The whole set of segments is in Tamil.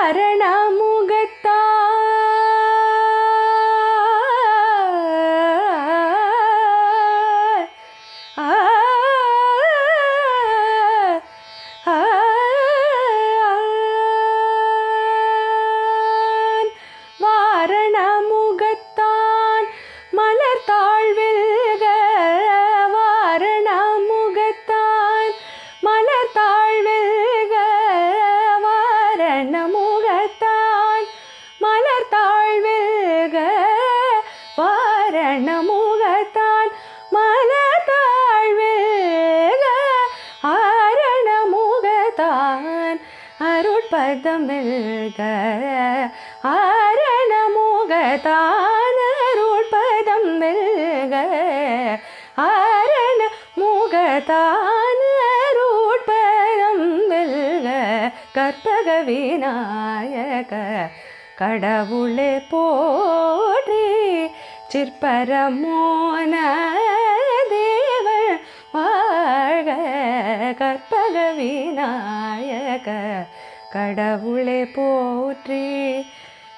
வாரணமுகத்தான் மலர்த்தாழ்வேக ஆரணமுகத்தான் அருட்பதம் வெல்க ஆரணமுகத்தான் அருட்பதம் வெல்க ஆரணமுகத்தான் அருட்பதம் வெல்க கற்பக விநாயக கடவுளே போற்றி சிற்பரமோன தேவள் வாழ்க கற்பக விநாயக கடவுளே போற்றி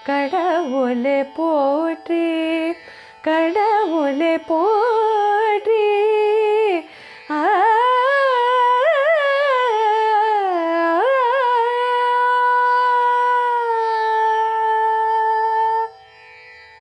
கடவுளே போற்றி கடவுளே போற்றி